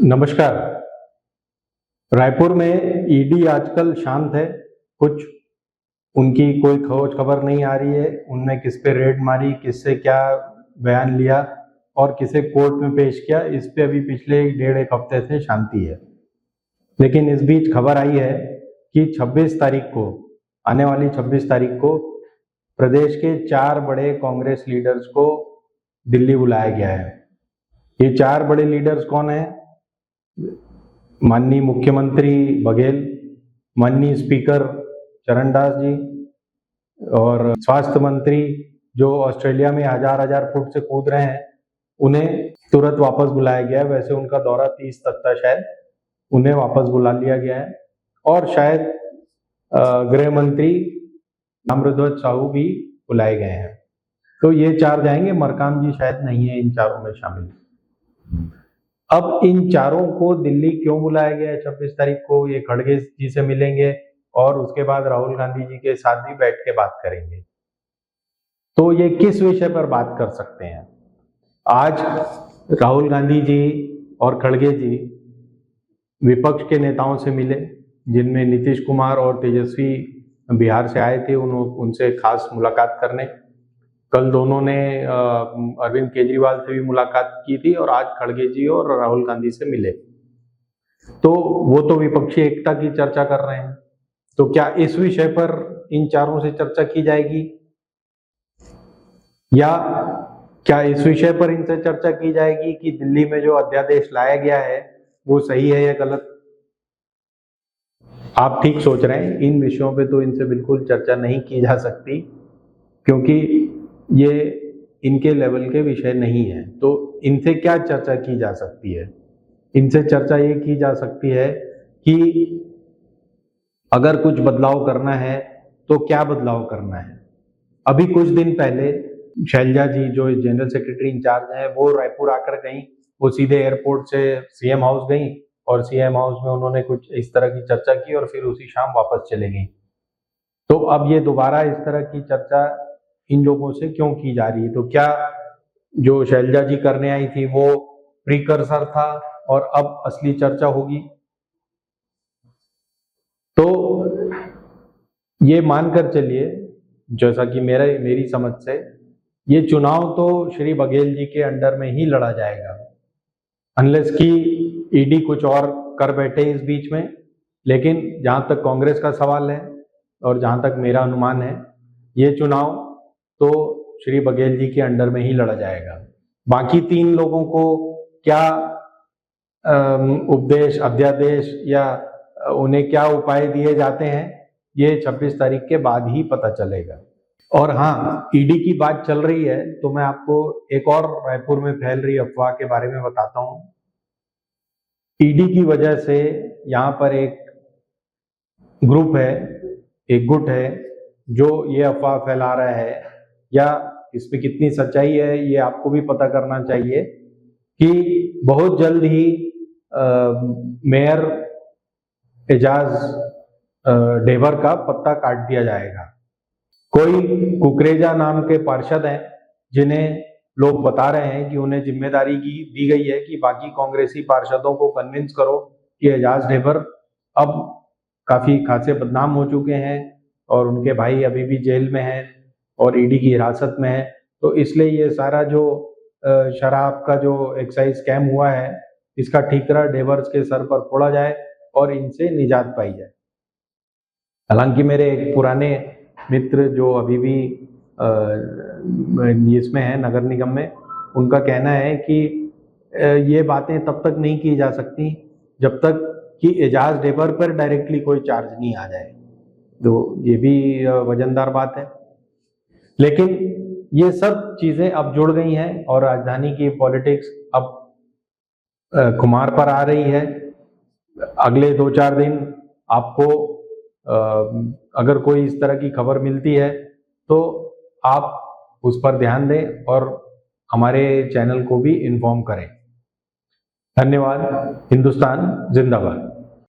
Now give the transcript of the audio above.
नमस्कार। रायपुर में ईडी आजकल शांत है। कुछ उनकी कोई खोज खबर नहीं आ रही है। उनने किस पे रेड मारी, किससे क्या बयान लिया और किसे कोर्ट में पेश किया, इस पे अभी पिछले डेढ़ एक हफ्ते से शांति है। लेकिन इस बीच खबर आई है कि 26 तारीख को, आने वाली 26 तारीख को प्रदेश के 4 बड़े कांग्रेस लीडर्स को दिल्ली बुलाया गया है। ये 4 बड़े लीडर्स कौन है? माननीय मुख्यमंत्री बघेल, माननीय स्पीकर चरणदास जी और स्वास्थ्य मंत्री जो ऑस्ट्रेलिया में हजार फुट से कूद रहे हैं, उन्हें तुरंत वापस बुलाया गया है। वैसे उनका दौरा 30 तक था, शायद उन्हें वापस बुला लिया गया है। और शायद गृह मंत्री ताम्रध्वज साहू भी बुलाए गए हैं। तो ये 4 जाएंगे, मरकाम जी शायद नहीं है इन चारों में शामिल। अब इन चारों को दिल्ली क्यों बुलाया गया है 26 तारीख को? ये खड़गे जी से मिलेंगे और उसके बाद राहुल गांधी जी के साथ भी बैठ के बात करेंगे। तो ये किस विषय पर बात कर सकते हैं? आज राहुल गांधी जी और खड़गे जी विपक्ष के नेताओं से मिले, जिनमें नीतीश कुमार और तेजस्वी बिहार से आए थे उनसे खास मुलाकात करने। कल दोनों ने अरविंद केजरीवाल से भी मुलाकात की थी और आज खड़गे जी और राहुल गांधी से मिले। तो वो तो विपक्षी एकता की चर्चा कर रहे हैं। तो क्या इस विषय पर इन चारों से चर्चा की जाएगी, या क्या इस विषय पर इनसे चर्चा की जाएगी कि दिल्ली में जो अध्यादेश लाया गया है वो सही है या गलत? आप ठीक सोच रहे हैं। इन विषयों पे तो इनसे बिल्कुल चर्चा नहीं की जा सकती, क्योंकि ये इनके लेवल के विषय नहीं है। तो इनसे क्या चर्चा की जा सकती है? इनसे चर्चा ये की जा सकती है कि अगर कुछ बदलाव करना है तो क्या बदलाव करना है। अभी कुछ दिन पहले शैलजा जी जो जनरल सेक्रेटरी इंचार्ज हैं, वो रायपुर आकर गई। वो सीधे एयरपोर्ट से सीएम हाउस गई और सीएम हाउस में उन्होंने कुछ इस तरह की चर्चा की और फिर उसी शाम वापस चले गई। तो अब ये दोबारा इस तरह की चर्चा इन लोगों से क्यों की जा रही है? तो क्या जो शैलजा जी करने आई थी वो प्रीकर्सर था और अब असली चर्चा होगी? तो ये मानकर चलिए, जैसा कि मेरी समझ से, ये चुनाव तो श्री बघेल जी के अंडर में ही लड़ा जाएगा, अनलेस कि ईडी कुछ और कर बैठे इस बीच में। लेकिन जहां तक कांग्रेस का सवाल है और जहां तक मेरा अनुमान है, ये चुनाव तो श्री बघेल जी के अंडर में ही लड़ा जाएगा। बाकी 3 लोगों को क्या उपदेश, अध्यादेश या उन्हें क्या उपाय दिए जाते हैं, ये 26 तारीख के बाद ही पता चलेगा। और हाँ, ईडी की बात चल रही है तो मैं आपको एक और रायपुर में फैल रही अफवाह के बारे में बताता हूँ। ईडी की वजह से यहाँ पर एक ग्रुप है, एक गुट है जो ये अफवाह फैला रहा है, या इसमें कितनी सच्चाई है ये आपको भी पता करना चाहिए, कि बहुत जल्द ही मेयर एजाज ढेबर का पत्ता काट दिया जाएगा। कोई कुकरेजा नाम के पार्षद हैं जिन्हें लोग बता रहे हैं कि उन्हें जिम्मेदारी दी गई है कि बाकी कांग्रेसी पार्षदों को कन्विंस करो कि एजाज ढेबर अब काफी खासे बदनाम हो चुके हैं और उनके भाई अभी भी जेल में हैं और ईडी की हिरासत में है। तो इसलिए ये सारा जो शराब का जो एक्साइज स्कैम हुआ है, इसका ठीकरा ढेबर्स के सर पर फोड़ा जाए और इनसे निजात पाई जाए। हालांकि मेरे एक पुराने मित्र जो अभी भी इसमें है, नगर निगम में, उनका कहना है कि ये बातें तब तक नहीं की जा सकती जब तक कि एजाज ढेबर पर डायरेक्टली कोई चार्ज नहीं आ जाए। तो ये भी वजनदार बात है। लेकिन ये सब चीजें अब जुड़ गई हैं और राजधानी की पॉलिटिक्स अब खुमार पर आ रही है। अगले 2-4 दिन आपको अगर कोई इस तरह की खबर मिलती है तो आप उस पर ध्यान दें और हमारे चैनल को भी इन्फॉर्म करें। धन्यवाद। हिंदुस्तान जिंदाबाद।